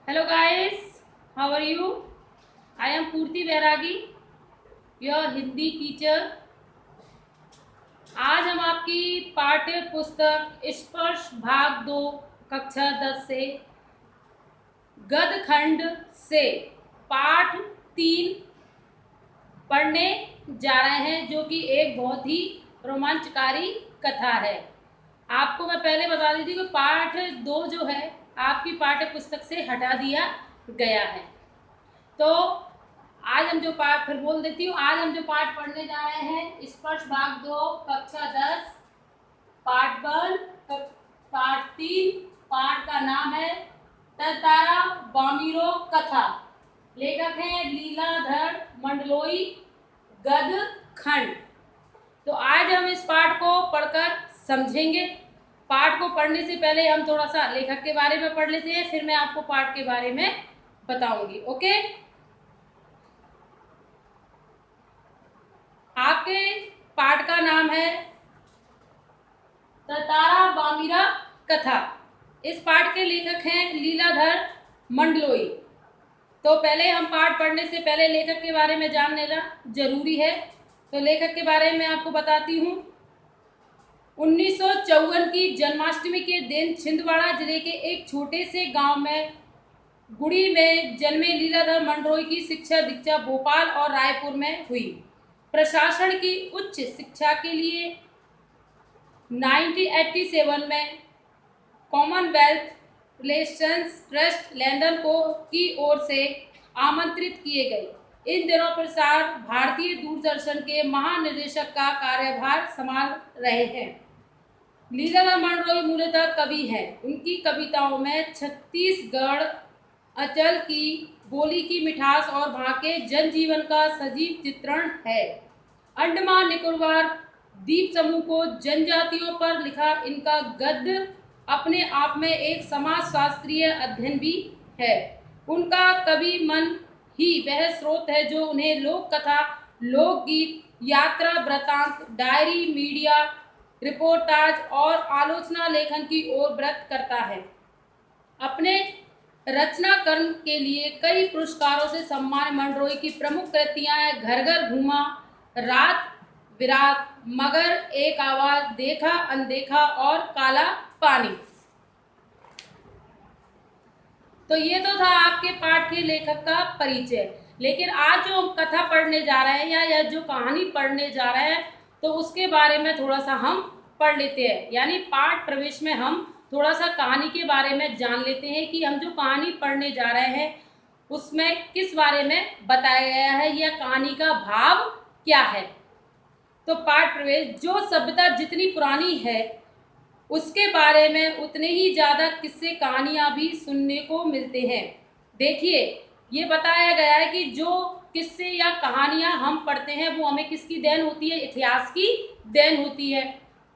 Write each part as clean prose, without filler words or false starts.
Hello guys, how are you? I am Purti Bairagi, your Hindi teacher. आज हम आपकी पाठ्य पुस्तक स्पर्श भाग 2 कक्षा 10 से गद्य खंड से पाठ 3 पढ़ने जा रहे हैं, जो कि एक बहुत ही रोमांचकारी कथा है। आपको मैं पहले बता दी थी कि पाठ 2 जो है आपकी पाठ्य पुस्तक से हटा दिया गया है। तो आज हम जो पाठ फिर बोल देती हूँ, आज हम जो पाठ पढ़ने जा रहे हैं स्पर्श भाग 2 कक्षा 10 पाठ 1 पाठ 3। पाठ का नाम है तरतारा बामीरो कथा। लेखक हैं लीलाधर मंडलोई। गद्य खंड। तो आज हम इस पाठ को पढ़कर समझेंगे। पाठ को पढ़ने से पहले हम थोड़ा सा लेखक के बारे में पढ़ लेते हैं, फिर मैं आपको पाठ के बारे में बताऊंगी। ओके, आपके पाठ का नाम है तरतारा बामीरा कथा। इस पाठ के लेखक हैं लीलाधर मंडलोई। तो पहले हम पाठ पढ़ने से पहले लेखक के बारे में जान लेना जरूरी है। तो लेखक के बारे में आपको बताती हूँ। 1954 की जन्माष्टमी के दिन छिंदवाड़ा जिले के एक छोटे से गांव में गुड़ी में जन्मे लीलाधर मंडलोई की शिक्षा दीक्षा भोपाल और रायपुर में हुई। प्रशासन की उच्च शिक्षा के लिए 1987 में कॉमनवेल्थ रिलेशंस ट्रस्ट लंदन की ओर से आमंत्रित किए गए। इन दिनों प्रसार भारतीय दूरदर्शन के महानिदेशक का कार्यभार संभाल रहे हैं। लीलाधर मंडलोई मूलतः कवि हैं। उनकी कविताओं में छत्तीसगढ़ अंचल की बोली की मिठास और वहाँ के जनजीवन का सजीव चित्रण है। अंडमान निकोबार द्वीप समूह को जनजातियों पर लिखा इनका गद्य अपने आप में एक समाजशास्त्रीय अध्ययन भी है। उनका कवि मन ही वह स्रोत है जो उन्हें लोक कथा, लोकगीत, यात्रा वृतांत, डायरी, मीडिया रिपोर्टाज और आलोचना लेखन की ओर व्रत करता है। अपने रचना कर्म के लिए कई पुरस्कारों से सम्मान मंडलोई की प्रमुख कृतियां हैं घर घर घूमा, रात विरात, मगर एक आवाज, देखा अनदेखा और काला पानी। तो ये तो था आपके पाठ के लेखक का परिचय। लेकिन आज जो हम कथा पढ़ने जा रहे हैं या जो कहानी पढ़ने जा रहे हैं, तो उसके बारे में थोड़ा सा हम पढ़ लेते हैं। यानी पाठ प्रवेश में हम थोड़ा सा कहानी के बारे में जान लेते हैं कि हम जो कहानी पढ़ने जा रहे हैं उसमें किस बारे में बताया गया है या कहानी का भाव क्या है। तो पाठ प्रवेश, जो सभ्यता जितनी पुरानी है उसके बारे में उतने ही ज़्यादा किस्से कहानियाँ भी सुनने को मिलते हैं। देखिए, ये बताया गया है कि जो किस्से या कहानियाँ हम पढ़ते हैं वो हमें किसकी देन होती है? इतिहास की देन होती है।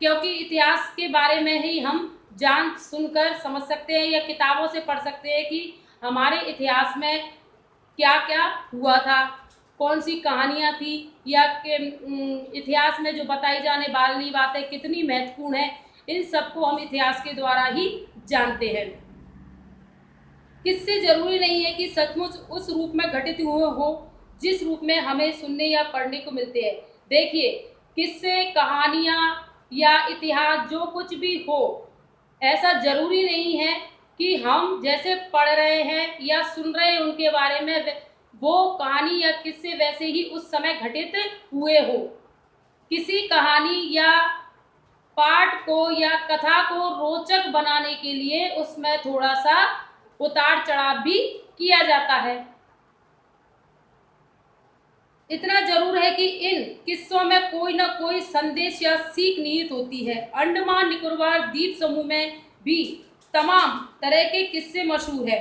क्योंकि इतिहास के बारे में ही हम जान सुनकर समझ सकते हैं या किताबों से पढ़ सकते हैं कि हमारे इतिहास में क्या क्या हुआ था, कौन सी कहानियाँ थी, या के इतिहास में जो बताई जाने वाली बातें कितनी महत्वपूर्ण है। इन सबको हम इतिहास के द्वारा ही जानते हैं। किससे जरूरी नहीं है कि सचमुच उस रूप में घटित हुए हो जिस रूप में हमें सुनने या पढ़ने को मिलते हैं। देखिए, किस्से, कहानियाँ या इतिहास जो कुछ भी हो, ऐसा जरूरी नहीं है कि हम जैसे पढ़ रहे हैं या सुन रहे हैं उनके बारे में वो कहानी या किस्से वैसे ही उस समय घटित हुए हो। किसी कहानी या पाठ को या कथा को रोचक बनाने के लिए उसमें थोड़ा सा उतार चढ़ाव भी किया जाता है। इतना जरूर है कि इन किस्सों में कोई ना कोई संदेश या सीख निहित होती है। अंडमान निकोबार द्वीप समूह में भी तमाम तरह के किस्से मशहूर है।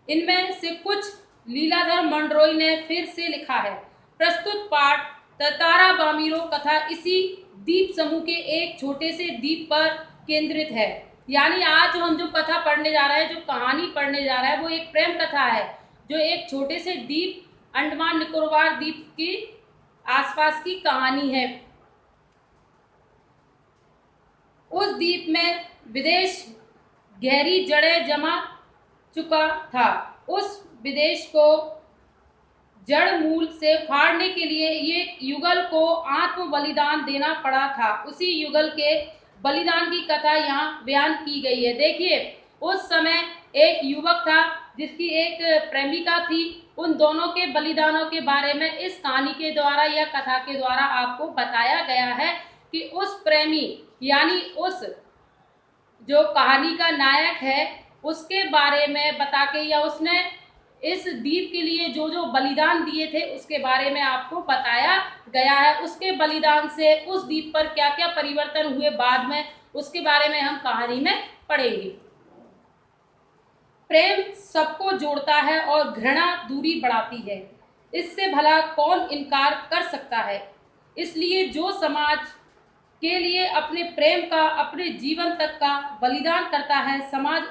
इनमें से कुछ लीलाधर मंडलोई ने फिर से लिखा है। प्रस्तुत पाठ तरतारा बामीरो कथा इसी द्वीप समूह के एक छोटे से द्वीप पर केंद्रित है। यानी आज जो हम जो कथा पढ़ने जा रहे हैं, जो कहानी पढ़ने जा रहे हैं, वो एक प्रेम कथा है जो एक छोटे से द्वीप अंडमान निकोबार द्वीप के आसपास की कहानी है। उस द्वीप में विदेश गहरी जड़ें जमा चुका था। उस विदेश को जड़ मूल से फाड़ने के लिए ये युगल को आत्म बलिदान देना पड़ा था। उसी युगल के बलिदान की कथा यहाँ बयान की गई है। देखिए, उस समय एक युवक था जिसकी एक प्रेमिका थी। उन दोनों के बलिदानों के बारे में इस कहानी के द्वारा या कथा के द्वारा आपको बताया गया है कि उस प्रेमी यानी उस जो कहानी का नायक है उसके बारे में बता के या उसने इस द्वीप के लिए जो जो बलिदान दिए थे उसके बारे में आपको बताया गया है। उसके बलिदान से उस द्वीप पर क्या क्या परिवर्तन हुए बाद में, उसके बारे में हम कहानी में पढ़ेंगे। प्रेम सबको जोड़ता है और घृणा दूरी बढ़ाती है। इससे भला कौन इनकार कर सकता है। इसलिए जो समाज के लिए अपने प्रेम का, अपने जीवन तक का बलिदान करता है, समाज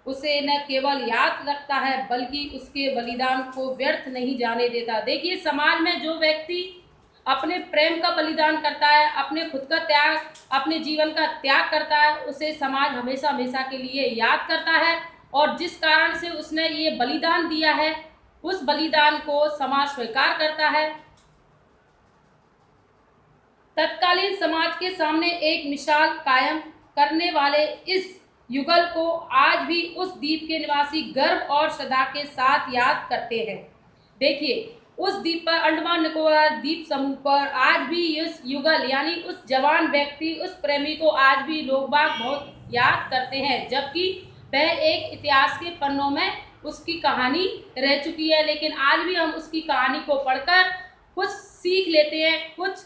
उसे न केवल याद रखता है बल्कि उसके बलिदान को व्यर्थ नहीं जाने देता। देखिए, समाज में जो व्यक्ति अपने प्रेम का बलिदान करता है, अपने खुद का त्याग, अपने जीवन का त्याग करता है, उसे समाज हमेशा हमेशा के लिए याद करता है और जिस कारण से उसने ये बलिदान दिया है उस बलिदान को समाज स्वीकार करता है। तत्कालीन समाज के सामने एक मिसाल कायम करने वाले इस युगल को आज भी उस द्वीप के निवासी गर्व और श्रद्धा के साथ याद करते हैं। देखिए, उस द्वीप पर, अंडमान निकोबार द्वीप समूह पर आज भी इस युगल यानी उस जवान व्यक्ति, उस प्रेमी को आज भी लोग बाग बहुत याद करते हैं, जबकि वह एक इतिहास के पन्नों में उसकी कहानी रह चुकी है। लेकिन आज भी हम उसकी कहानी को पढ़कर कुछ सीख लेते हैं, कुछ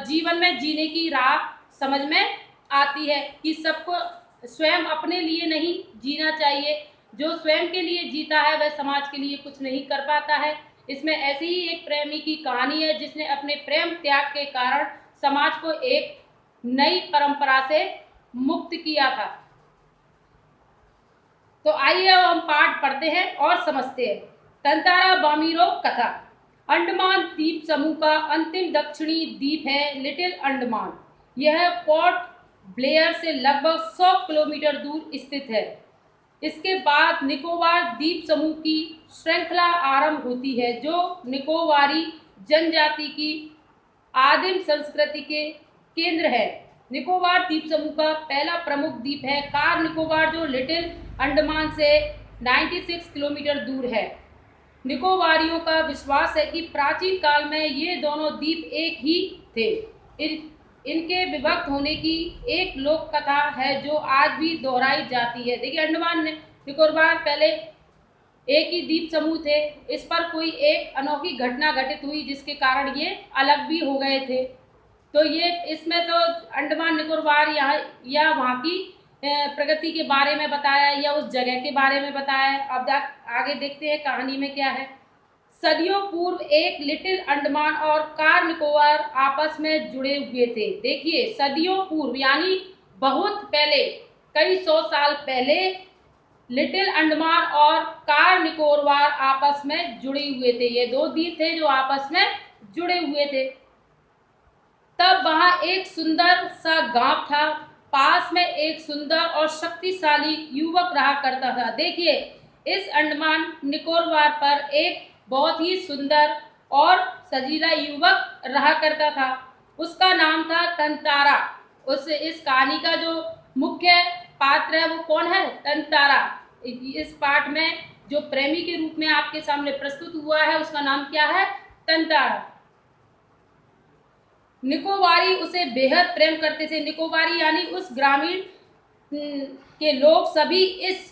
जीवन में जीने की राह समझ में आती है कि सबको स्वयं अपने लिए नहीं जीना चाहिए। जो स्वयं के लिए जीता है वह समाज के लिए कुछ नहीं कर पाता है। इसमें ऐसी ही एक प्रेमी की कहानी है जिसने अपने प्रेम त्याग के कारण समाज को एक नई परंपरा से मुक्त किया था। तो आइए अब हम पाठ पढ़ते हैं और समझते हैं। तंतारा बामीरो कथा। अंडमान द्वीप समूह का अंतिम दक्षिणी द्वीप है लिटिल अंडमान। यह पोर्ट ब्लेयर से लगभग 100 किलोमीटर दूर स्थित है। इसके बाद निकोबार द्वीप समूह की श्रृंखला आरंभ होती है जो निकोबारी जनजाति की आदिम संस्कृति के केंद्र है। निकोबार द्वीप समूह का पहला प्रमुख द्वीप है कार निकोबार जो लिटिल अंडमान से 96 किलोमीटर दूर है। निकोबारियों का विश्वास है कि प्राचीन काल में ये दोनों द्वीप एक ही थे। इनके विभक्त होने की एक लोक कथा है जो आज भी दोहराई जाती है। देखिए, अंडमान निकोबार पहले एक ही द्वीप समूह थे। इस पर कोई एक अनोखी घटना घटित हुई जिसके कारण ये अलग भी हो गए थे। तो ये इसमें तो अंडमान निकोबार यहाँ या वहाँ की प्रगति के बारे में बताया या उस जगह के बारे में बताया। अब आगे देखते हैं कहानी में क्या है। सदियों पूर्व एक लिटिल अंडमान और कार निकोबार आपस में जुड़े हुए थे। देखिए, सदियों पूर्व यानी बहुत पहले, कई 100 साल पहले लिटिल अंडमान और कार निकोबार आपस में जुड़े हुए थे। ये दो द्वीप थे जो आपस में जुड़े हुए थे। तब वहाँ एक सुंदर सा गांव था। पास में एक सुंदर और शक्तिशाली युवक रहा करता था। देखिए, इस अंडमान निकोबार पर एक बहुत ही सुंदर और सजीला युवक रहा करता था। उसका नाम था तंतारा। इस कहानी का जो मुख्य पात्र है वो कौन है? तंतारा। इस पाठ में जो प्रेमी के रूप में आपके सामने प्रस्तुत हुआ है उसका नाम क्या है? तंतारा। निकोबारी उसे बेहद प्रेम करते थे। निकोबारी यानी उस ग्रामीण के लोग सभी इस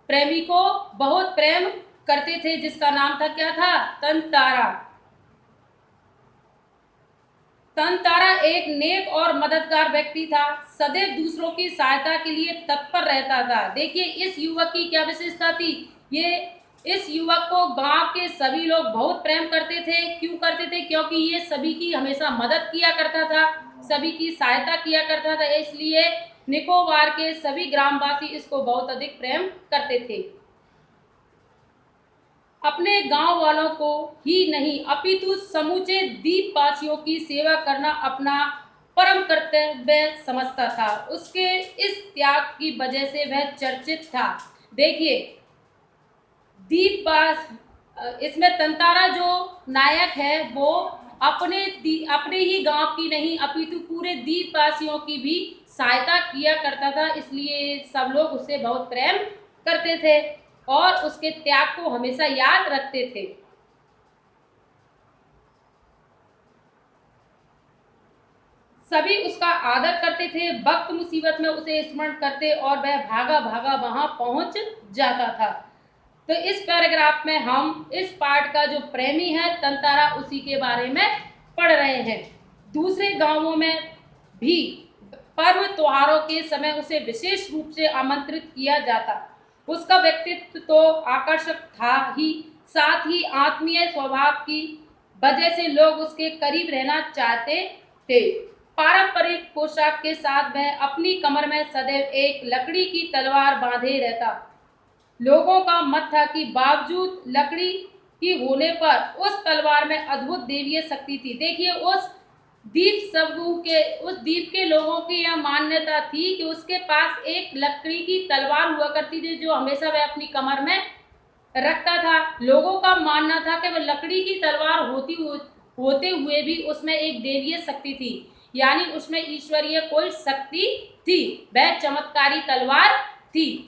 प्रेमी को बहुत प्रेम करते थे जिसका नाम था क्या था? तंतारा। तंतारा एक नेक और मददगार व्यक्ति था। सदैव दूसरों की सहायता के लिए तत्पर रहता था। देखिए, इस युवक की क्या विशेषता थी? इस युवक को गांव के सभी लोग बहुत प्रेम करते थे। क्यों करते थे? क्योंकि ये सभी की हमेशा मदद किया करता था, सभी की सहायता किया करता था। इसलिए निकोबार के सभी ग्रामवासी इसको बहुत अधिक प्रेम करते थे। अपने गांव वालों को ही नहीं अपितु समूचे द्वीपवासियों की सेवा करना अपना परम कर्तव्य समझता था। उसके इस त्याग की वजह से वह चर्चित था। देखिए, दीपवास इसमें तंतारा जो नायक है वो अपने ही गांव की नहीं अपितु पूरे द्वीपवासियों की भी सहायता किया करता था, इसलिए सब लोग उससे बहुत प्रेम करते थे और उसके त्याग को हमेशा याद रखते थे। सभी उसका आदर करते थे, वक्त मुसीबत में उसे स्मरण करते और वह भागा भागा वहां पहुंच जाता था। तो इस पैराग्राफ में हम इस पार्ट का जो प्रेमी है तंतारा उसी के बारे में पढ़ रहे हैं। दूसरे गांवों में भी पर्व त्योहारों के समय उसे विशेष रूप से आमंत्रित किया जाता। उसका व्यक्तित्व तो आकर्षक था ही, साथ ही आत्मीय स्वभाव की वजह से लोग उसके करीब रहना चाहते थे। पारंपरिक पोशाक के साथ वह अपनी कमर में सदैव एक लकड़ी की तलवार बांधे रहता। लोगों का मत था कि बावजूद लकड़ी की होने पर उस तलवार में अद्भुत देवीय शक्ति थी। देखिए उस द्वीप के लोगों की यह मान्यता थी कि उसके पास एक लकड़ी की तलवार हुआ करती थी जो हमेशा वह अपनी कमर में रखता था। लोगों का मानना था कि वह लकड़ी की तलवार होते हुए भी उसमें एक देवीय शक्ति थी, यानी उसमें ईश्वरीय कोई शक्ति थी, वह चमत्कारी तलवार थी।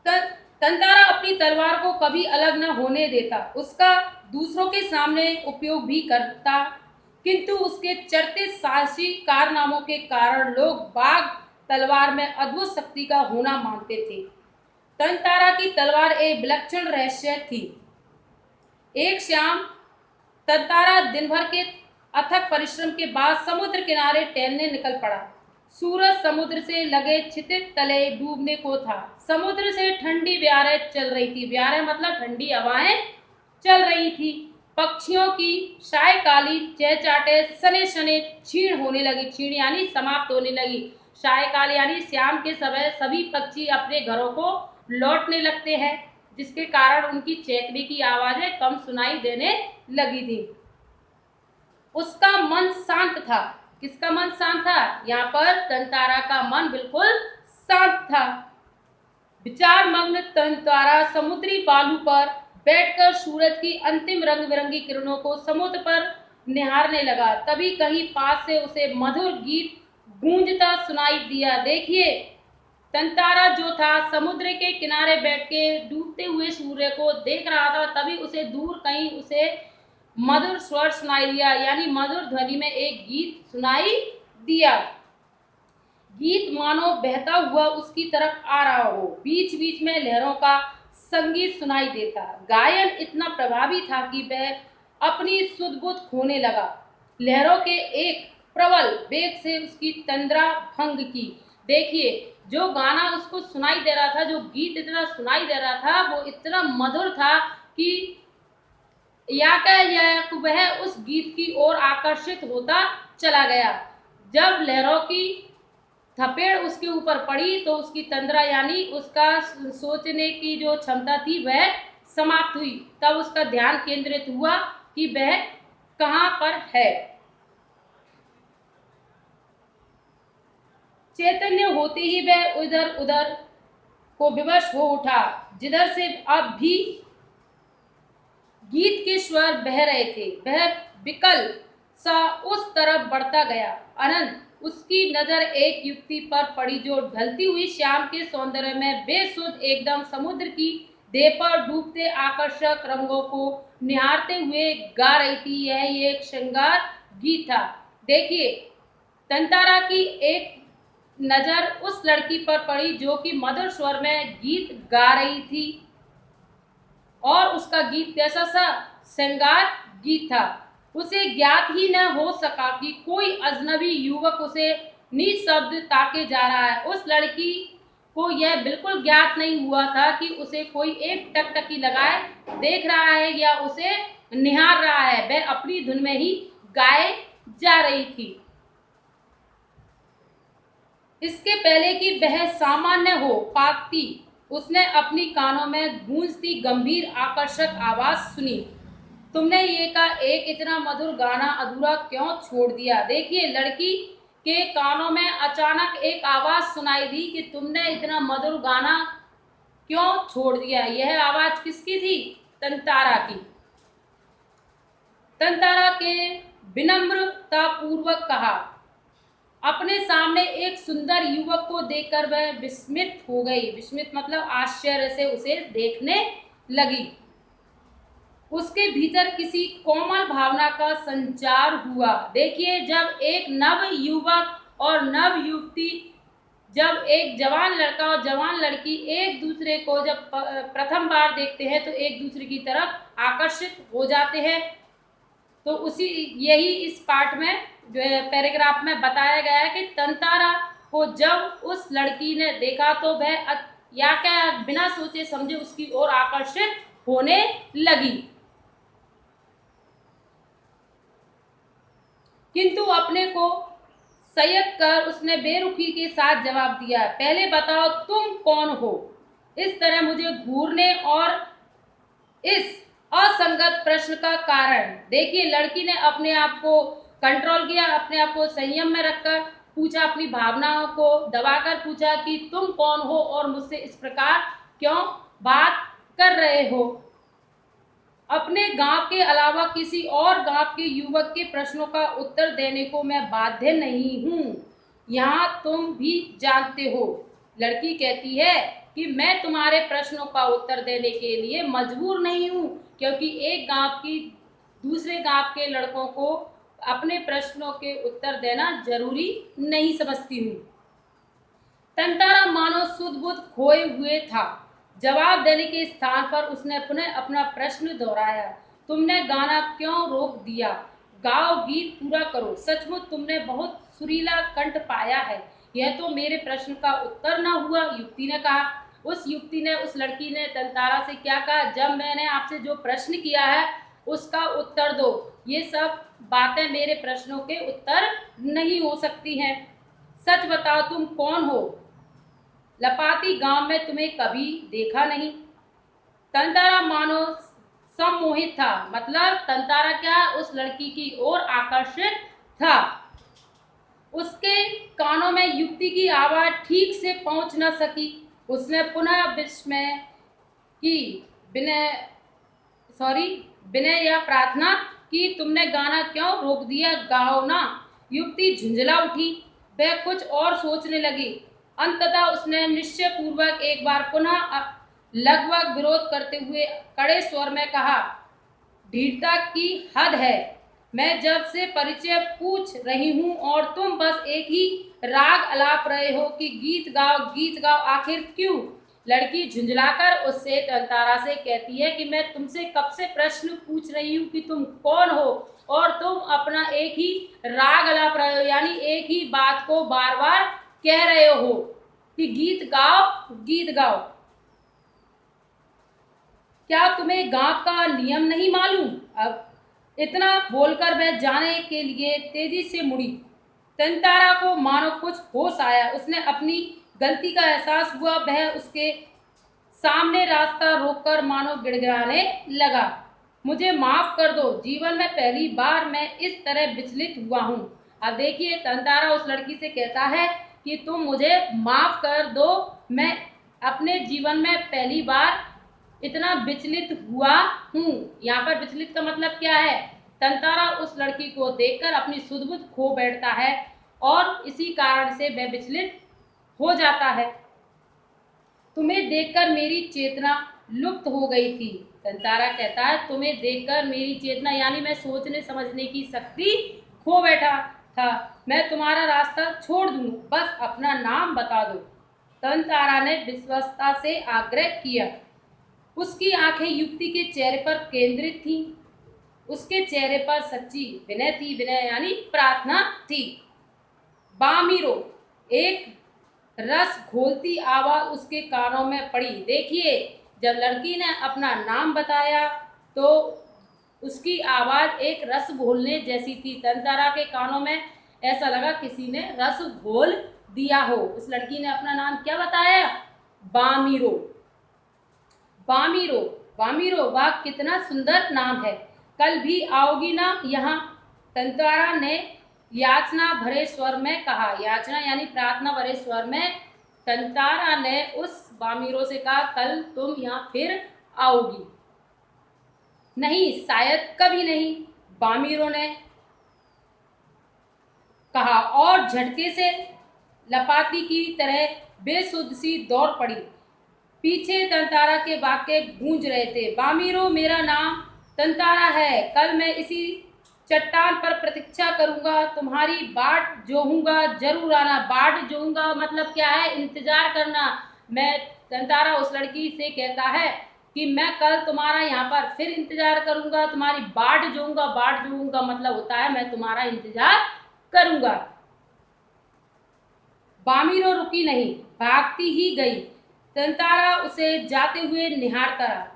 तंतारा अपनी तलवार को कभी अलग न होने देता, उसका दूसरों के सामने उपयोग भी करता, किंतु उसके चरते साहसी कारनामों के कारण लोग बाघ तलवार में अद्भुत शक्ति का होना मानते थे। तंतारा की तलवार एक विलक्षण रहस्य थी। एक शाम तंतारा दिन भर के अथक परिश्रम के बाद समुद्र किनारे टहलने निकल पड़ा। सूरज समुद्र से लगे क्षितिज तले डूबने को था। समुद्र से ठंडी ब्यारें चल रही थी, ब्यारें मतलब ठंडी हवाएं चल रही थी। पक्षियों की सायकाली चहचाटे सने सने क्षीण होने लगी, क्षीण यानी समाप्त होने लगी। सायकाल यानी शाम के समय सभी पक्षी अपने घरों को लौटने लगते हैं, जिसके कारण उनकी चहकने की आवाजें कम सुनाई देने लगी थी। उसका मन शांत था। किसका मन शांत था? यहाँ पर तंतारा का मन बिल्कुल शांत था। विचार मग्न तंतारा समुद्री बालू पर बैठकर सूरज की अंतिम रंग बिरंगी किरणों को समुद्र पर निहारने लगा। तभी कहीं पास से उसे मधुर गीत गूंजता सुनाई दिया। देखिए तंतारा जो था समुद्र के किनारे बैठ के डूबते हुए सूर्य को देख रहा था, तभी उसे दूर कहीं उसे मधुर स्वर सुनाई दिया, यानी मधुर ध्वनि में एक गीत सुनाई दिया। गीत मानो बहता हुआ उसकी तरफ आ रहा हो, बीच बीच में लहरों का संगीत सुनाई देता। गायन इतना प्रभावी था कि वह अपनी सुध बुध खोने लगा। लहरों के एक प्रबल वेग से उसकी तंद्रा भंग की। देखिए जो गाना उसको सुनाई दे रहा था, जो गीत इतना सुनाई दे रहा था, वो इतना मधुर था कि वह उस गीत की ओर आकर्षित होता चला गया। जब लहरों की थपेड़ उसके ऊपर पड़ी तो उसकी तंद्रा यानी उसका सोचने की जो क्षमता थी वह समाप्त हुई। तब उसका ध्यान केंद्रित हुआ कि वह कहां पर है। चैतन्य होते ही वह इधर उधर को विवश हो उठा, जिधर से अब भी गीत के स्वर बह रहे थे। वह विकल सा उस तरफ बढ़ता गया। अनंत उसकी नजर एक युवती पर पड़ी जो ढलती हुई शाम के सौंदर्य में बेसुध एकदम समुद्र की देह पर डूबते आकर्षक रंगों को निहारते हुए गा रही थी। यह एक श्रृंगार गीत था। देखिए तंतारा की एक नजर उस लड़की पर पड़ी जो कि मधुर स्वर में गीत गा रही थी, और उसका गीत कैसा सा श्रृंगार गीत था। उसे ज्ञात ही न हो सका कि कोई अजनबी युवक उसे निशब्द ताके जा रहा है। उस लड़की को यह बिल्कुल ज्ञात नहीं हुआ था कि उसे कोई एक टकटकी लगाए देख रहा है या उसे निहार रहा है। वह अपनी धुन में ही गाए जा रही थी। इसके पहले कि वह सामान्य हो पाती, उसने अपनी कानों में गूंजती गंभीर आकर्षक आवाज सुनी। तुमने ये का एक इतना मधुर गाना अधूरा क्यों छोड़ दिया? देखिए लड़की के कानों में अचानक एक आवाज सुनाई दी कि तुमने इतना मधुर गाना क्यों छोड़ दिया। यह आवाज किसकी थी? तंतारा की। तंतारा के विनम्रता पूर्वक कहा। अपने सामने एक सुंदर युवक को देखकर वह विस्मित हो गई। विस्मित मतलब आश्चर्य से उसे देखने लगी। उसके भीतर किसी कोमल भावना का संचार हुआ। देखिए, जब एक नव युवक और नव युवती, जब एक जवान लड़का और जवान लड़की एक दूसरे को जब प्रथम बार देखते हैं तो एक दूसरे की तरफ आकर्षित हो जाते हैं। तो यही इस पार्ट में जो है पैराग्राफ में बताया गया है कि तंतारा को जब उस लड़की ने देखा तो वह या क्या बिना सोचे समझे उसकी ओर आकर्षित होने लगी, किंतु अपने को संयत कर उसने बेरुखी के साथ जवाब दिया, पहले बताओ तुम कौन हो? इस तरह मुझे घूरने और इस असंगत प्रश्न का कारण। देखिए, लड़की ने अपने आप को कंट्रोल किया, अपने आप को संयम में रखकर पूछा, अपनी भावनाओं को दबाकर पूछा कि तुम कौन हो और मुझसे इस प्रकार क्यों बात कर रहे हो? अपने गांव के अलावा किसी और गांव के युवक के प्रश्नों का उत्तर देने को मैं बाध्य नहीं हूँ, यहाँ तुम भी जानते हो। लड़की कहती है कि मैं तुम्हारे प्रश्नों का उत्तर देने के लिए मजबूर नहीं हूँ, क्योंकि एक गांव की दूसरे गांव के लड़कों को अपने प्रश्नों के उत्तर देना जरूरी नहीं समझती हूँ। तंतारा मानो सुध बुध खोए हुए था। जवाब देने के स्थान पर उसने पुनः अपना प्रश्न दोहराया, तुमने गाना क्यों रोक दिया? गाओ, गीत पूरा करो। सचमुच तुमने बहुत सुरीला कंठ पाया है। यह तो मेरे प्रश्न का उत्तर न हुआ, युवती ने कहा। उस युवती ने, उस लड़की ने तंतारा से क्या कहा? जब मैंने आपसे जो प्रश्न किया है उसका उत्तर दो। ये सब बातें मेरे प्रश्नों के उत्तर नहीं हो सकती हैं। सच बताओ, तुम कौन हो? लपाती गांव में तुम्हें कभी देखा नहीं। तंतारा मानो सम्मोहित था, मतलब तंतारा क्या उस लड़की की ओर आकर्षित था। उसके कानों में युक्ति की आवाज ठीक से पहुंच न सकी। उसने पुनः विस्मय की विनय या प्रार्थना की, तुमने गाना क्यों रोक दिया? गाओ ना। युवती झुंझला उठी, वह कुछ और सोचने लगी। अंततः उसने निश्चय पूर्वक एक बार पुनः लगभग विरोध करते हुए कड़े स्वर में कहा, ढीठता की हद है। मैं जब से परिचय पूछ रही हूँ और तुम बस एक ही राग अलाप रहे हो कि गीत गाओ, आखिर क्यों? लड़की झुंझलाकर उससे तंतारा से कहती है कि मैं तुमसे कब से प्रश्न पूछ रही हूँ कि तुम कौन हो, और तुम अपना एक ही राग अलाप रहे हो, यानी एक ही बात को बार बार कह रहे हो कि गीत गाओ। क्या तुम्हें गांव का नियम नहीं मालूम? अब इतना बोलकर वह जाने के लिए तेजी से मुड़ी। तंतारा को मानो कुछ होश आया। उसने अपनी गलती का एहसास हुआ। वह उसके सामने रास्ता रोककर मानो गिड़गिड़ाने लगा, मुझे माफ कर दो, जीवन में पहली बार मैं इस तरह विचलित हुआ हूँ। अब देखिए, तंतारा उस लड़की से कहता है कि तुम मुझे माफ कर दो, मैं अपने जीवन में पहली बार इतना विचलित हुआ हूँ। यहाँ पर विचलित का मतलब क्या है? तंतारा उस लड़की को देखकर अपनी सुध बुध खो बैठता है और इसी कारण से वह विचलित हो जाता है। तुम्हें देखकर मेरी चेतना लुप्त हो गई थी। तंतारा कहता है, तुम्हें देखकर मेरी चेतना यानी मैं सोचने समझने की शक्ति खो बैठा था। मैं तुम्हारा रास्ता छोड़ दूँ, बस अपना नाम बता दो। तंतारा ने विश्वस्ता से आग्रह किया। उसकी आंखें युवती के चेहरे पर केंद्रित थीं। उसके चेहरे पर सच्ची विनय थी, विनय यानी प्रार्थना थी। बामीरो, एक रस घोलती आवाज उसके कानों में पड़ी। देखिए, जब लड़की ने अपना नाम बताया तो उसकी आवाज एक रस घोलने जैसी थी। तंतारा के कानों में ऐसा लगा किसी ने रस घोल दिया हो। उस लड़की ने अपना नाम क्या बताया? बामीरो। बामीरो, बामीरो, वाह कितना सुंदर नाम है। कल भी आओगी ना यहाँ? तंतारा ने याचना भरे स्वर में कहा। याचना यानी प्रार्थना भरे स्वर में तंतारा ने उस बामीरों से कहा, कल तुम यहाँ फिर आओगी? नहीं, शायद कभी नहीं, बामीरों ने कहा और झटके से लपाती की तरह बेसुध सी दौड़ पड़ी। पीछे तंतारा के वाक्य गूंज रहे थे, बामीरो मेरा नाम तंतारा है, कल मैं इसी चट्टान पर प्रतीक्षा करूंगा, तुम्हारी बाट जोहूंगा, जरूर आना। बाट जोहूंगा मतलब क्या है? इंतजार करना। मैं तंतारा उस लड़की से कहता है कि मैं कल तुम्हारा यहाँ पर फिर इंतजार करूंगा, तुम्हारी बाट जोहूंगा। बाट जोहूंगा मतलब होता है मैं तुम्हारा इंतजार करूंगा। बामीरो रुकी नहीं, भागती ही गई। तंतारा उसे जाते हुए निहारता रहा।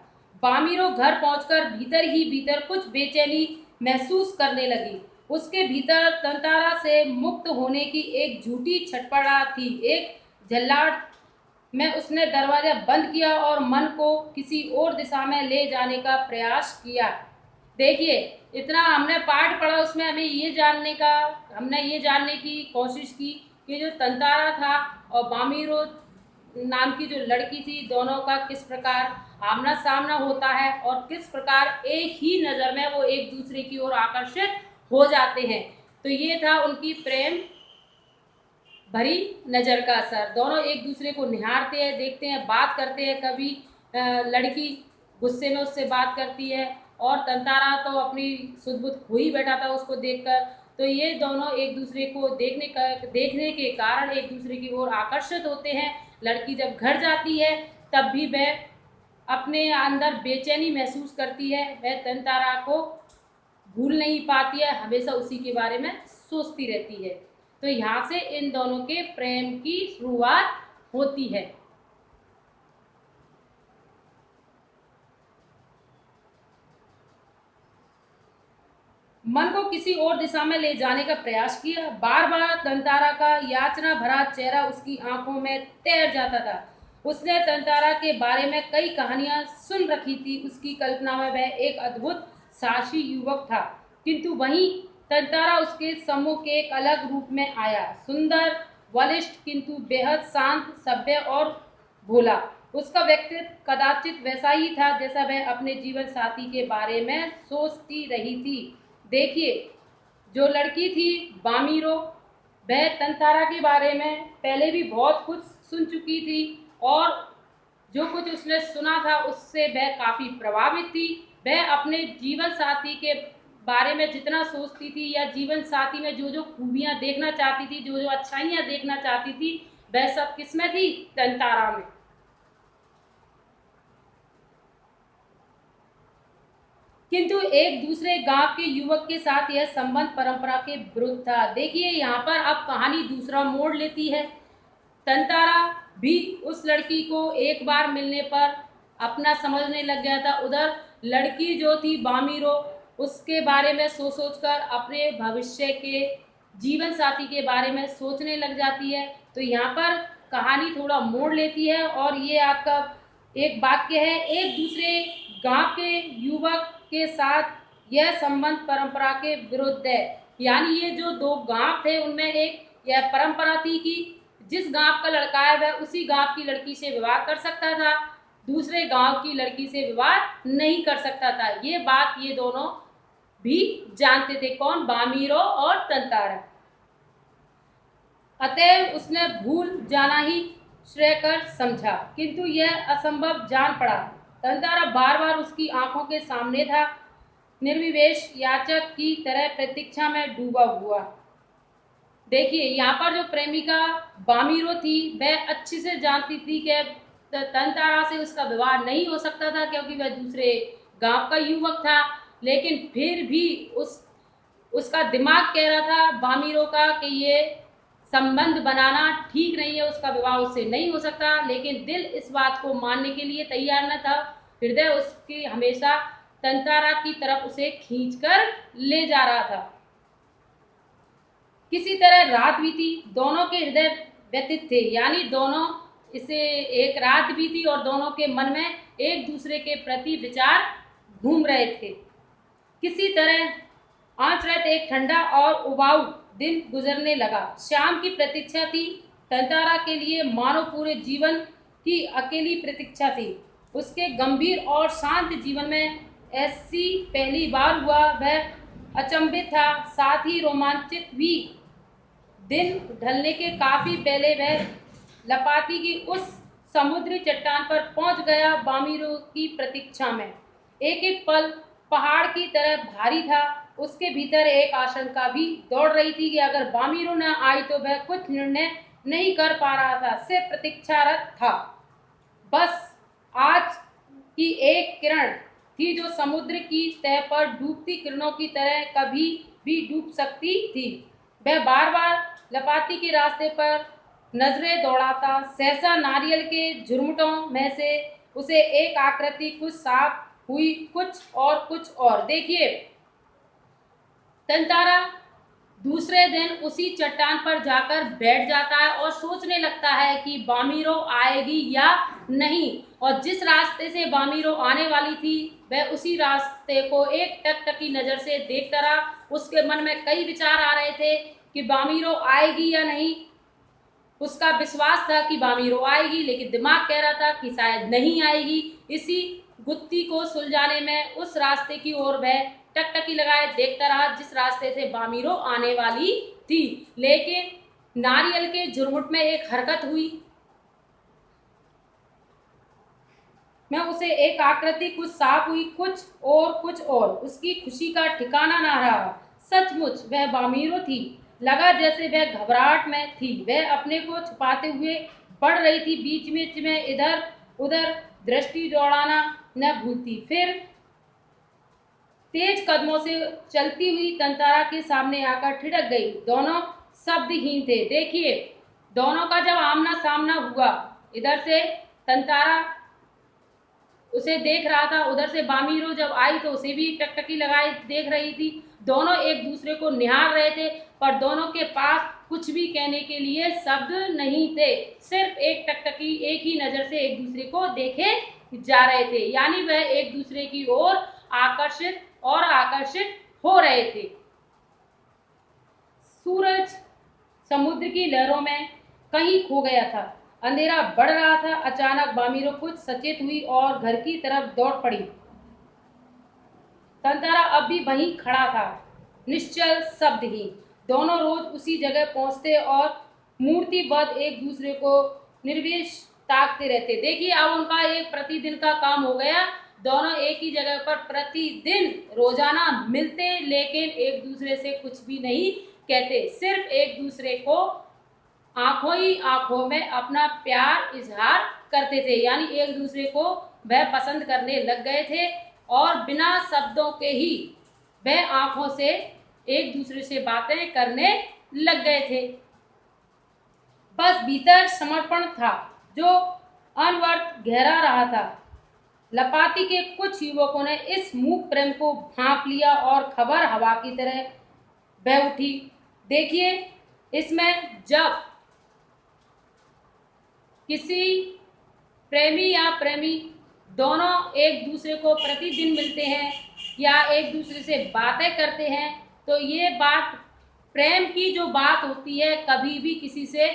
बामीरो घर पहुंचकर भीतर ही भीतर कुछ बेचैनी महसूस करने लगी। उसके भीतर तंतारा से मुक्त होने की एक झूठी छटपटाहट थी। एक झल्लाहट में उसने दरवाजा बंद किया और मन को किसी और दिशा में ले जाने का प्रयास किया। देखिए, इतना हमने पाठ पढ़ा, उसमें हमने ये जानने की कोशिश की कि जो तंतारा था और बामीरो नाम की जो लड़की थी, दोनों का किस प्रकार आमना सामना होता है और किस प्रकार एक ही नज़र में वो एक दूसरे की ओर आकर्षित हो जाते हैं। तो ये था उनकी प्रेम भरी नज़र का असर। दोनों एक दूसरे को निहारते हैं, देखते हैं, बात करते हैं। कभी लड़की गुस्से में उससे बात करती है और तंतारा तो अपनी सुध-बुध खो ही बैठा था उसको देखकर। तो ये दोनों एक दूसरे को देखने के कारण एक दूसरे की ओर आकर्षित होते हैं। लड़की जब घर जाती है तब भी वह अपने अंदर बेचैनी महसूस करती है, वह तंतारा को भूल नहीं पाती है, हमेशा उसी के बारे में सोचती रहती है। तो यहाँ से इन दोनों के प्रेम की शुरुआत होती है। मन को किसी और दिशा में ले जाने का प्रयास किया। बार बार तंतारा का याचना भरा चेहरा उसकी आंखों में तैर जाता था। उसने तंतारा के बारे में कई कहानियां सुन रखी थी। उसकी कल्पना में वह एक अद्भुत साहसी युवक था, किंतु वहीं तंतारा उसके सम्मुख एक अलग रूप में आया, सुंदर, बलिष्ठ, किंतु बेहद शांत, सभ्य और भोला। उसका व्यक्तित्व कदाचित वैसा ही था जैसा वह अपने जीवन साथी के बारे में सोचती रही थी। देखिए, जो लड़की थी बामीरो, वह तंतारा के बारे में पहले भी बहुत कुछ सुन चुकी थी और जो कुछ उसने सुना था उससे वह काफ़ी प्रभावित थी। वह अपने जीवन साथी के बारे में जितना सोचती थी या जीवन साथी में जो जो खूबियाँ देखना चाहती थी, जो जो अच्छाइयाँ देखना चाहती थी, वह सब किसमें थी? तंतारा में। किंतु एक दूसरे गांव के युवक के साथ यह संबंध परंपरा के विरुद्ध था। देखिए, यहाँ पर अब कहानी दूसरा मोड़ लेती है। तंतारा भी उस लड़की को एक बार मिलने पर अपना समझने लग गया था। उधर लड़की जो थी बामीरो, उसके बारे में सोच कर अपने भविष्य के जीवन साथी के बारे में सोचने लग जाती है। तो यहाँ पर कहानी थोड़ा मोड़ लेती है और ये आपका एक वाक्य है, एक दूसरे गांव के युवक के साथ यह संबंध परंपरा के विरुद्ध है। यानी ये जो दो गांव थे उनमें एक यह परंपरा थी कि जिस गांव का लड़का है वह उसी गांव की लड़की से विवाह कर सकता था, दूसरे गांव की लड़की से विवाह नहीं कर सकता था। ये बात ये दोनों भी जानते थे। कौन? बामीरो और तंतारा। अतएव उसने भूल जाना ही श्रेयकर समझा, किंतु यह असंभव जान पड़ा। तंतारा बार बार उसकी आंखों के सामने था, निर्विवेश याचक की तरह प्रतीक्षा में डूबा हुआ। देखिए, यहाँ पर जो प्रेमिका बामीरो थी वह अच्छी से जानती थी कि तंतारा से उसका विवाह नहीं हो सकता था क्योंकि वह दूसरे गांव का युवक था, लेकिन फिर भी उसका दिमाग कह रहा था बामीरो का कि ये संबंध बनाना ठीक नहीं है, उसका विवाह उससे नहीं हो सकता। लेकिन दिल इस बात को मानने के लिए तैयार न था। हृदय उसकी हमेशा तंतारा की तरफ उसे खींचकर ले जा रहा था। किसी तरह रात बीती, दोनों के हृदय व्यथित थे, यानी दोनों इसे एक रात बीती और दोनों के मन में एक दूसरे के प्रति विचार घूम रहे थे। किसी तरह आँच रात एक ठंडा और उबाऊ दिन गुजरने लगा। शाम की प्रतीक्षा थी। तंतारा के लिए मानो पूरे जीवन की अकेली प्रतीक्षा थी। उसके गंभीर और शांत जीवन में ऐसी पहली बार हुआ। वह अचंभित था, साथ ही रोमांचित भी। दिन ढलने के काफी पहले वह लपाती की उस समुद्री चट्टान पर पहुंच गया। बामीरो की प्रतीक्षा में एक एक पल पहाड़ की तरह भारी था। उसके भीतर एक आशंका भी दौड़ रही थी कि अगर बामीरो न आई तो वह कुछ निर्णय नहीं कर पा रहा था, सिर्फ प्रतीक्षारत था। बस आज की एक किरण थी जो समुद्र की तह पर डूबती किरणों की तरह कभी भी डूब सकती थी। वह बार बार लपाती के रास्ते पर नजरें दौड़ाता। सहसा नारियल के झुरमुटों में से उसे एक आकृति कुछ साफ हुई, कुछ और। देखिए, तंतारा दूसरे दिन उसी चट्टान पर जाकर बैठ जाता है और सोचने लगता है कि बामीरो आएगी या नहीं। और जिस रास्ते से बामीरो आने वाली थी वह उसी रास्ते को एक टकटकी नजर से देखता रहा। उसके मन में कई विचार आ रहे थे कि बामीरो आएगी या नहीं। उसका विश्वास था कि बामीरो आएगी, लेकिन दिमाग कह रहा था कि शायद नहीं आएगी। इसी गुत्थी को सुलझाने में उस रास्ते की ओर वह टकटकी लगाए देखता रहा जिस रास्ते से बामीरो आने वाली थी। लेकिन नारियल के झुरमुट में एक हरकत हुई। मैं उसे एक आकृति कुछ साफ हुई, कुछ और। उसकी खुशी का ठिकाना ना रहा। सचमुच वह बामीरो थी। लगा जैसे वह घबराहट में थी। वह अपने को छुपाते हुए बढ़ रही थी, बीच बीच में इधर उधर दृष्टि दौड़ाना न भूलती। फिर तेज कदमों से चलती हुई तंतारा के सामने आकर ठिठक गई। दोनों शब्दहीन थे। देखिए, दोनों का जब आमना सामना हुआ, इधर से तंतारा उसे देख रहा था, उधर से बामीरो जब आई तो उसे भी टकटकी लगाई देख रही थी। दोनों एक दूसरे को निहार रहे थे, पर दोनों के पास कुछ भी कहने के लिए शब्द नहीं थे। सिर्फ एक टकटकी एक ही नजर से एक दूसरे को देखे जा रहे थे, यानी वह एक दूसरे की ओर आकर्षित हो रहे थे। सूरज समुद्र की लहरों में कहीं खो गया था। अंधेरा बढ़ रहा था। अचानक बामीरो कुछ सचेत हुई और घर की तरफ दौड़ पड़ी। तंतारा अब भी वहीं खड़ा था, निश्चल, शब्दहीन। दोनों रोज उसी जगह पहुंचते और मूर्तिबद्ध एक दूसरे को निर्विश ताकते रहते। देखिए, अब उनका एक प्रतिदिन का काम हो गया। दोनों एक ही जगह पर प्रतिदिन रोजाना मिलते, लेकिन एक दूसरे से कुछ भी नहीं कहते, सिर्फ एक दूसरे को आंखों ही आंखों में अपना प्यार इजहार करते थे। यानी एक दूसरे को वह पसंद करने लग गए थे और बिना शब्दों के ही वह आंखों से एक दूसरे से बातें करने लग गए थे। बस भीतर समर्पण था जो अनवर्थ गहरा रहा था। लपाती के कुछ युवकों ने इस मूक प्रेम को भांप लिया और खबर हवा की तरह बह उठी। देखिए, इसमें जब किसी प्रेमी या प्रेमी दोनों एक दूसरे को प्रतिदिन मिलते हैं या एक दूसरे से बातें करते हैं, तो ये बात प्रेम की जो बात होती है कभी भी किसी से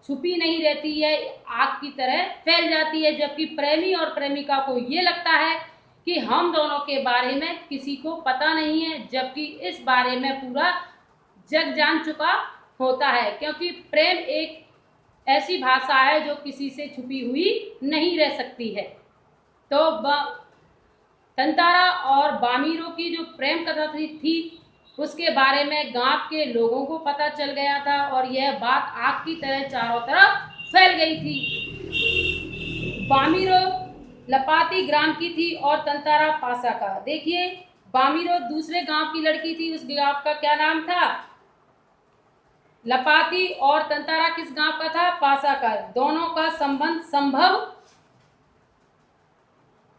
छुपी नहीं रहती है, आग की तरह फैल जाती है। जबकि प्रेमी और प्रेमिका को ये लगता है कि हम दोनों के बारे में किसी को पता नहीं है, जबकि इस बारे में पूरा जग जान चुका होता है, क्योंकि प्रेम एक ऐसी भाषा है जो किसी से छुपी हुई नहीं रह सकती है। तो तंतारा और बामीरो की जो प्रेम कथा थी उसके बारे में गांव के लोगों को पता चल गया था और यह बात आग की तरह चारों तरफ फैल गई थी। बामीरो लपाती ग्राम की थी और तंतारा पासा का। देखिए, बामीरो दूसरे गांव की लड़की थी। उस गांव का क्या नाम था? लपाती। और तंतारा किस गांव का था? पासा का। दोनों का संबंध संभव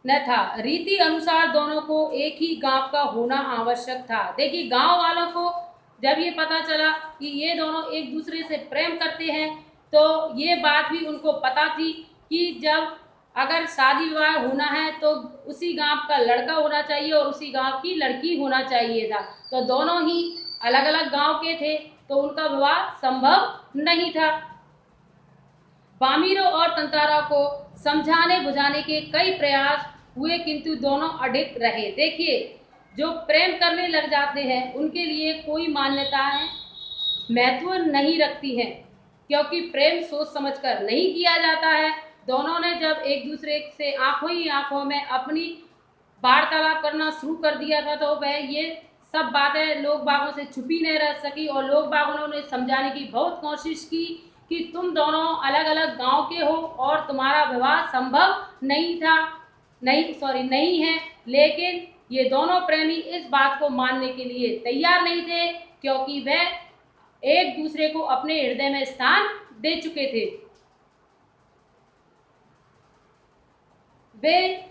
न था। रीति अनुसार दोनों को एक ही गांव का होना आवश्यक था। देखिए, गांव वालों को जब ये पता चला कि ये दोनों एक दूसरे से प्रेम करते हैं, तो ये बात भी उनको पता थी कि जब अगर शादी विवाह होना है तो उसी गांव का लड़का होना चाहिए और उसी गांव की लड़की होना चाहिए था। तो दोनों ही अलग अलग गांव के थे, तो उनका विवाह संभव नहीं था। बामीरो और तंतारा को समझाने बुझाने के कई प्रयास हुए, किंतु दोनों अडिग रहे। देखिए, जो प्रेम करने लग जाते हैं उनके लिए कोई मान्यताएं महत्व नहीं रखती हैं, क्योंकि प्रेम सोच समझकर नहीं किया जाता है। दोनों ने जब एक दूसरे से आंखों ही आंखों में अपनी वार्तालाप करना शुरू कर दिया था, तो वह ये सब बातें लोग बागों से छुपी नहीं रह सकी, और लोग बागों ने उन्हें समझाने की बहुत कोशिश की कि तुम दोनों अलग अलग गांव के हो और तुम्हारा विवाह संभव नहीं है। लेकिन ये दोनों प्रेमी इस बात को मानने के लिए तैयार नहीं थे, क्योंकि वह एक दूसरे को अपने हृदय में स्थान दे चुके थे। वे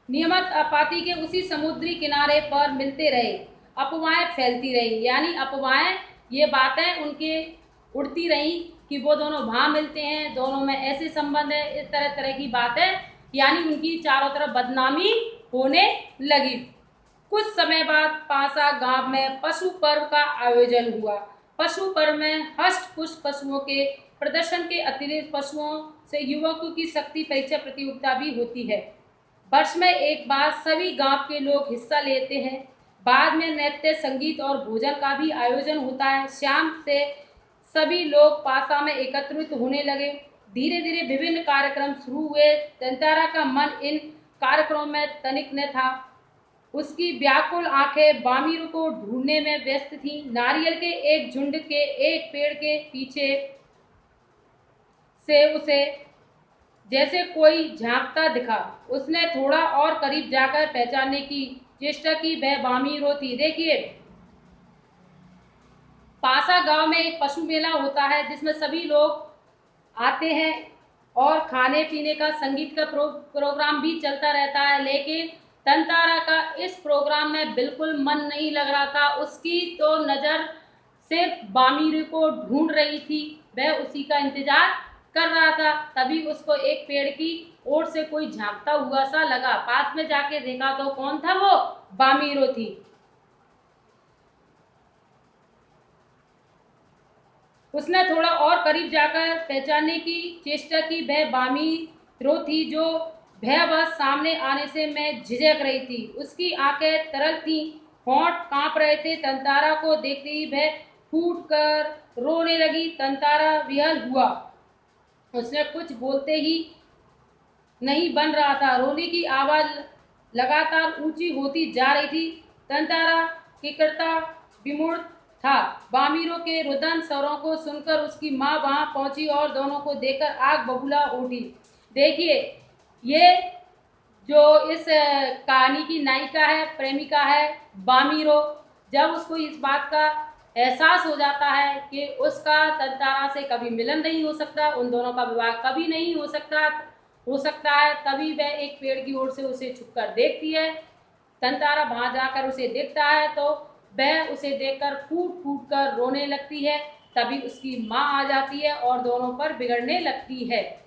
नियमित आपाती के उसी समुद्री किनारे पर मिलते रहे। अफवाहें फैलती रही, यानी अफवाहें, ये बातें उनके उड़ती रही कि वो दोनों वहाँ मिलते हैं, दोनों में ऐसे संबंध है, इस तरह तरह की बातें, यानी उनकी चारों तरफ बदनामी होने लगी। कुछ समय बाद पासा गांव में पशु पर्व का आयोजन हुआ। पशु पर्व में हष्ट पुष्ट पशुओं के प्रदर्शन के अतिरिक्त पशुओं से युवकों की शक्ति परीक्षा प्रतियोगिता भी होती है। वर्ष में एक बार सभी गांव के लोग हिस्सा लेते हैं। बाद में नृत्य, संगीत और भोजन का भी आयोजन होता है। शाम से सभी लोग पासा में एकत्रित होने लगे। धीरे धीरे विभिन्न कार्यक्रम शुरू हुए। तंतारा का मन इन कार्यक्रमों में तनिक न था। उसकी व्याकुल आंखें बामीर को ढूंढने में व्यस्त थीं। नारियल के एक झुंड के एक पेड़ के पीछे से उसे जैसे कोई झांकता दिखा। उसने थोड़ा और करीब जाकर पहचानने की चेष्टा की, वह बामीरो थी। देखिए, पासा गांव में एक पशु मेला होता है जिसमें सभी लोग आते हैं और खाने पीने का, संगीत का प्रोग्राम भी चलता रहता है। लेकिन तंतारा का इस प्रोग्राम में बिल्कुल मन नहीं लग रहा था। उसकी तो नज़र सिर्फ बामीर को ढूंढ रही थी, वह उसी का इंतजार कर रहा था। तभी उसको एक पेड़ की ओर से कोई झांकता हुआ सा लगा। पास में जाके देखा तो कौन था, वो बामीरो थी। उसने थोड़ा और करीब जाकर पहचानने की चेष्टा की, वह बामीरो थी जो भयवश सामने आने से मैं झिझक रही थी। उसकी आंखें तरल थीं, होंठ कांप रहे थे। तंतारा को देखते ही वह फूट कर रोने लगी। तंतारा विहल हुआ। उसने कुछ बोलते ही नहीं बन रहा था। रोने की आवाज लगातार ऊंची होती जा रही थी। तंतारा किकरता विमूढ़ था। बामीरो के रुदन स्वरों को सुनकर उसकी माँ वहां पहुंची और दोनों को देखकर आग बबूला उठी। देखिए, ये जो इस कहानी की नायिका है, प्रेमिका है बामीरो, जब उसको इस बात का एहसास हो जाता है कि उसका तंतारा से कभी मिलन नहीं हो सकता, उन दोनों का विवाह कभी नहीं हो सकता है, तभी वह एक पेड़ की ओर से उसे छुपकर देखती है। तंतारा वहां जाकर उसे देखता है तो वह उसे देखकर फूट फूट कर रोने लगती है। तभी उसकी माँ आ जाती है और दोनों पर बिगड़ने लगती है।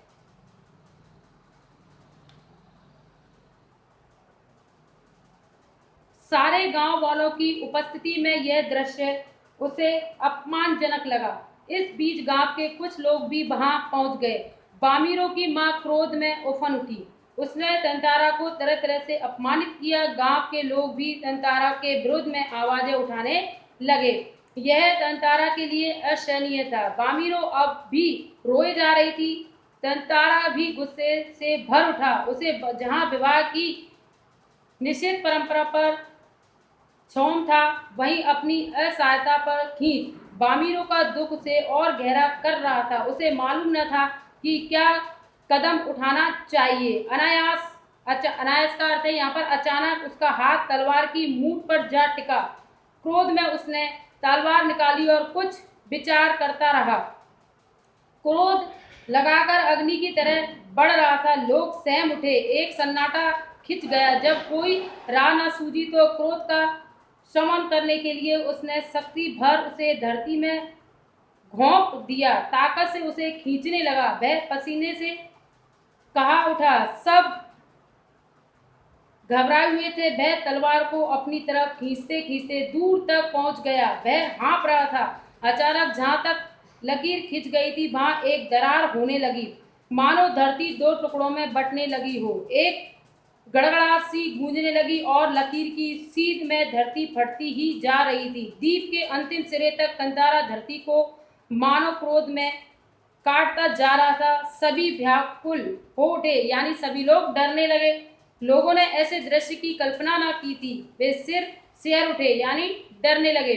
सारे गांव वालों की उपस्थिति में यह दृश्य उसे अपमानजनक लगा। इस बीच गांव के कुछ लोग भी वहां पहुंच गए। बामीरो की मां क्रोध में उफन उठी। उसने तंतारा को तरह तरह से अपमानित किया। गांव के लोग भी तंतारा के विरोध में आवाजें उठाने लगे। यह तंतारा के लिए असहनीय था। बामीरो अब भी रोए जा रही थी। तंतारा भी गुस्से से भर उठा। उसे जहां विवाह की निश्चित परंपरा पर क्षोभ था, वहीं अपनी असहायता पर खींच बामीरो का दुख उसे और गहरा कर रहा था। उसे मालूम न था कि क्या कदम उठाना चाहिए। अनायास का अर्थ है यहाँ पर अचानक उसका हाथ तलवार की मूठ पर जा टिका। क्रोध में उसने तलवार निकाली और कुछ विचार करता रहा। क्रोध लगाकर अग्नि की तरह बढ़ रहा था। लोग सहम उठे। एक सन्नाटा खिंच गया। जब कोई राह न सूझी तो क्रोध का शमन करने के लिए उसने शक्ति भर उसे धरती में घोंप दिया। ताकत से उसे खींचने लगा। वह पसीने से कहा उठा। सब घबराए हुए थे। वह तलवार को अपनी तरफ खींचते खींचते दूर तक पहुंच गया। वह हाँफ रहा था। अचानक जहां तक लकीर खिंच गई थी, वहां एक दरार होने लगी, मानो धरती दो टुकड़ों में बंटने लगी हो। एक गड़गड़ाहट सी गूंजने लगी और लकीर की सीध में धरती फटती ही जा रही थी। द्वीप के अंतिम सिरे तक तंतारा धरती को मानव क्रोध में काटता जा रहा था। सभी व्याकुल हो उठे, यानी सभी लोग डरने लगे। लोगों ने ऐसे दृश्य की कल्पना न की थी। वे सिर शेर उठे, यानी डरने लगे।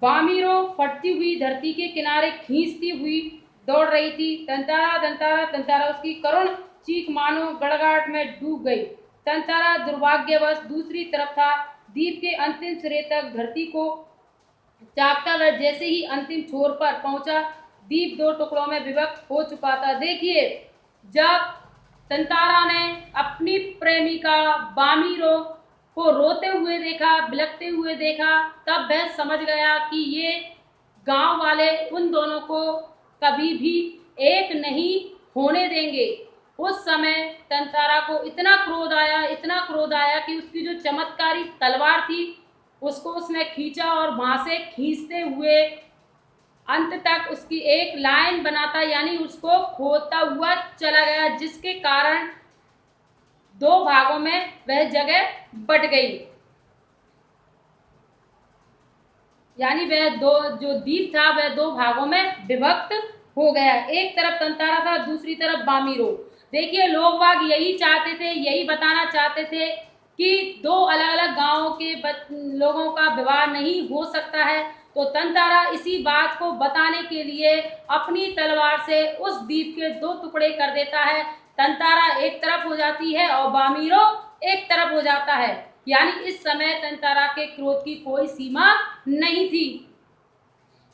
बामीरो फटती हुई धरती के किनारे खींचती हुई दौड़ रही थी। तंतारा तंतारा तंतारा, उसकी करुण चीख मानो गड़गड़ाहट में डूब गई। तंतारा दुर्भाग्यवश दूसरी तरफ था। द्वीप के अंतिम सिरे तक धरती को चाकता वह जैसे ही अंतिम छोर पर पहुंचा, द्वीप दो टुकड़ों में विभक्त हो चुका था। देखिए, जब तंतारा ने अपनी प्रेमिका बामीरो को रोते हुए देखा, बिलखते हुए देखा, तब वह समझ गया कि ये गांव वाले उन दोनों को कभी भी एक नहीं होने देंगे। उस समय तंतारा को इतना क्रोध आया, इतना क्रोध आया कि उसकी जो चमत्कारी तलवार थी उसको उसने खींचा और वहां से खींचते हुए अंत तक उसकी एक लाइन बनाता, यानी उसको खोदता हुआ चला गया, जिसके कारण दो भागों में वह जगह बट गई। यानी वह दो जो द्वीप था वह दो भागों में विभक्त हो गया। एक तरफ तंतारा था, दूसरी तरफ बामीरो। देखिए, लोग बाग यही चाहते थे, यही बताना चाहते थे कि दो अलग अलग गांवों के लोगों का विवाह नहीं हो सकता है। तो तंतारा इसी बात को बताने के लिए अपनी तलवार से उस द्वीप के दो टुकड़े कर देता है। तंतारा एक तरफ हो जाती है और बामीरो एक तरफ हो जाता है। यानी इस समय तंतारा के क्रोध की कोई सीमा नहीं थी।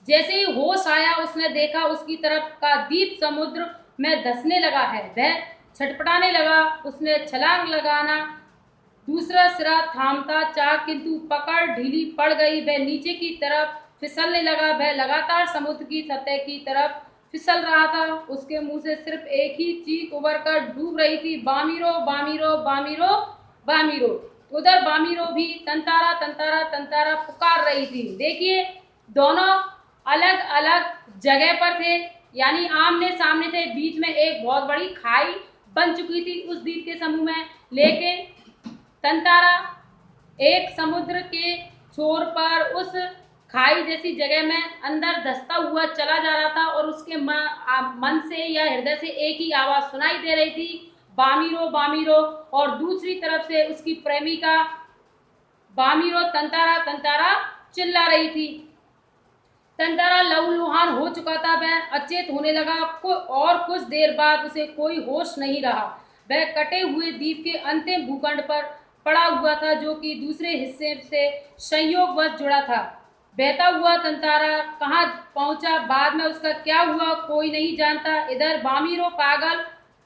जैसे ही होश आया, उसने देखा उसकी तरफ का द्वीप समुद्र में धंसने लगा है। वह छटपटाने लगा। उसने छलांग लगाना दूसरा सिरा थामता चाह, किंतु पकड़ ढीली पड़ गई। वह नीचे की तरफ फिसलने लगा। वह लगातार समुद्र की सतह की तरफ फिसल रहा था। उसके मुंह से सिर्फ एक ही चीख उभर कर डूब रही थी, बामीरो बामीरो बामीरो बामीरो। उधर बामीरो भी तंतारा तंतारा तंतारा पुकार रही थी। देखिए, दोनों अलग अलग जगह पर थे, यानी आमने सामने थे। बीच में एक बहुत बड़ी खाई बन चुकी थी उस द्वीप के समूह में। लेकिन तंतारा एक समुद्र के छोर पर उस खाई जैसी जगह में अंदर धंसता हुआ चला जा रहा था और उसके मन से या हृदय से एक ही आवाज सुनाई दे रही थी, बामीरो बामीरो। और दूसरी तरफ से उसकी प्रेमिका बामीरो तंतारा तंतारा चिल्ला रही थी। तंतारा लहूलुहान हो चुका था। वह अचेत होने लगा और कुछ देर बाद उसे कोई होश नहीं रहा। वह कटे हुए द्वीप के अंतिम भूखंड पर पड़ा हुआ था, जो कि दूसरे हिस्से से संयोगवश जुड़ा था। बहता हुआ तंतारा कहाँ पहुंचा, बाद में उसका क्या हुआ, कोई नहीं जानता। इधर बामीरो पागल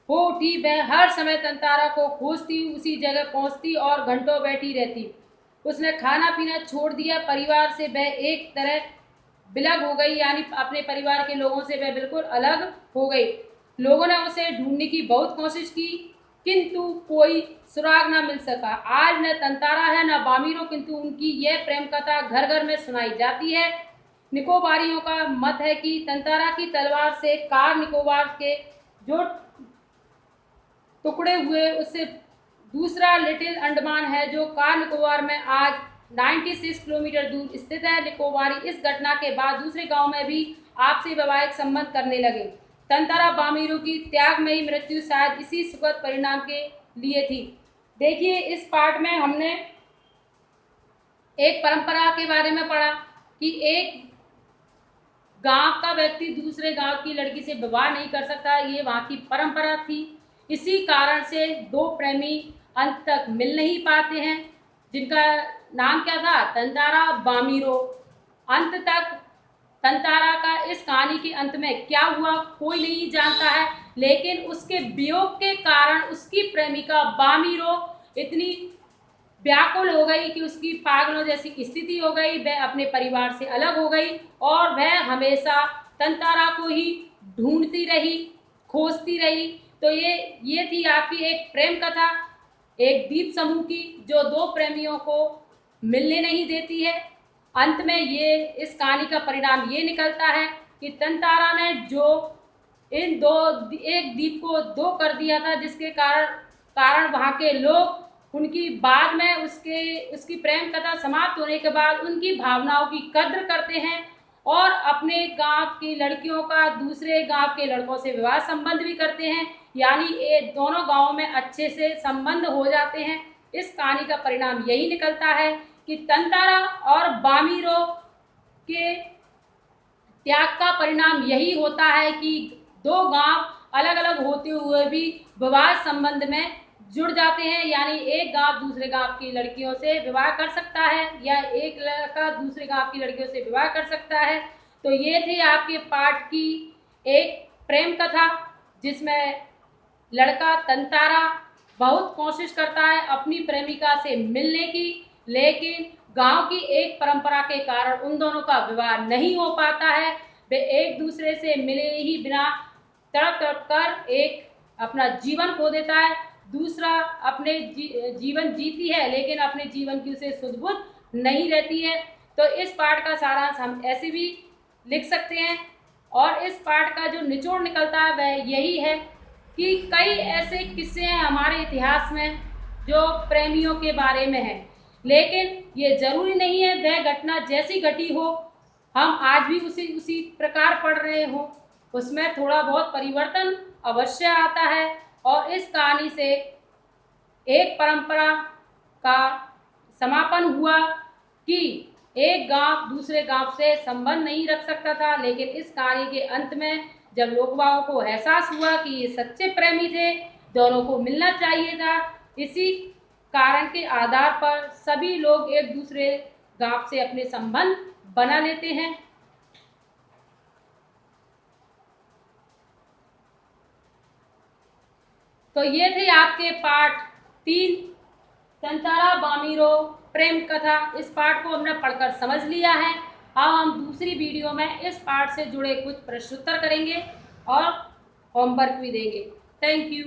हो उठी। वह हर समय तंतारा को खोजती, उसी जगह पहुंचती और घंटों बैठी रहती। उसने खाना पीना छोड़ दिया। परिवार से वह एक तरह बिलग हो गई, यानी अपने परिवार के लोगों से वह बिल्कुल अलग हो गई। लोगों ने उसे ढूंढने की बहुत कोशिश की, किंतु कोई सुराग न मिल सका। आज न तंतारा है न बामीरो, किंतु उनकी यह प्रेम कथा घर घर में सुनाई जाती है। निकोबारियों का मत है कि तंतारा की तलवार से कार निकोबार के जो टुकड़े हुए, उससे दूसरा लिटिल अंडमान है जो कार निकोबार में आज 96 किलोमीटर दूर स्थित है। निकोबारी इस घटना के बाद दूसरे गांव में भी आपसी वैवाहिक संबंध करने लगे। तंतारा बामीरो की त्यागमयी मृत्यु शायद इसी सुखद परिणाम के लिए थी। देखिए, इस पार्ट में हमने एक परंपरा के बारे में पढ़ा कि एक गांव का व्यक्ति दूसरे गांव की लड़की से विवाह नहीं कर सकता, ये वहाँ की परंपरा थी। इसी कारण से दो प्रेमी अंत तक मिल नहीं पाते हैं, जिनका नाम क्या था, तंतारा बामीरो। अंत तक तंतारा का इस कहानी के अंत में क्या हुआ कोई नहीं जानता है, लेकिन उसके वियोग के कारण उसकी प्रेमिका बामीरो इतनी व्याकुल हो गई कि उसकी पागलों जैसी स्थिति हो गई। वह अपने परिवार से अलग हो गई और वह हमेशा तंतारा को ही ढूंढती रही, खोजती रही। तो ये थी आपकी एक प्रेम कथा, एक द्वीप समूह की, जो दो प्रेमियों को मिलने नहीं देती है। अंत में ये इस कहानी का परिणाम ये निकलता है कि तंतारा ने जो इन एक द्वीप को दो कर दिया था, जिसके कारण वहाँ के लोग उनकी बाद में उसकी प्रेम कथा समाप्त होने के बाद उनकी भावनाओं की कद्र करते हैं और अपने गांव की लड़कियों का दूसरे गांव के लड़कों से विवाह संबंध भी करते हैं, यानी ये दोनों गांवों में अच्छे से संबंध हो जाते हैं। इस कहानी का परिणाम यही निकलता है कि तंतारा और बामीरो के त्याग का परिणाम यही होता है कि दो गांव अलग अलग होते हुए भी विवाह संबंध में जुड़ जाते हैं, यानी एक गांव दूसरे गांव की लड़कियों से विवाह कर सकता है या एक लड़का दूसरे गांव की लड़कियों से विवाह कर सकता है। तो ये थी आपके पाठ की एक प्रेम कथा, जिसमें लड़का तंतारा बहुत कोशिश करता है अपनी प्रेमिका से मिलने की, लेकिन गांव की एक परंपरा के कारण उन दोनों का विवाह नहीं हो पाता है। वे एक दूसरे से मिले ही बिना तड़प तड़प कर एक अपना जीवन खो देता है, दूसरा अपने जीवन जीती है लेकिन अपने जीवन की उसे सुध बुध नहीं रहती है। तो इस पाठ का सारांश हम ऐसे भी लिख सकते हैं, और इस पाठ का जो निचोड़ निकलता है वह यही है कि कई ऐसे किस्से हैं हमारे इतिहास में जो प्रेमियों के बारे में हैं, लेकिन ये जरूरी नहीं है वह घटना जैसी घटी हो हम आज भी उसी प्रकार पढ़ रहे हो, उसमें थोड़ा बहुत परिवर्तन अवश्य आता है। और इस कहानी से एक परंपरा का समापन हुआ कि एक गांव दूसरे गांव से संबंध नहीं रख सकता था, लेकिन इस कहानी के अंत में जब लोगों को एहसास हुआ कि ये सच्चे प्रेमी थे, दोनों को मिलना चाहिए था, इसी कारण के आधार पर सभी लोग एक दूसरे गांव से अपने संबंध बना लेते हैं। तो ये थे आपके पाठ 3 तंतारा बामीरो प्रेम कथा। इस पाठ को हमने पढ़कर समझ लिया है। अब हम दूसरी वीडियो में इस पाठ से जुड़े कुछ प्रश्नोत्तर करेंगे और होमवर्क भी देंगे। Thank you.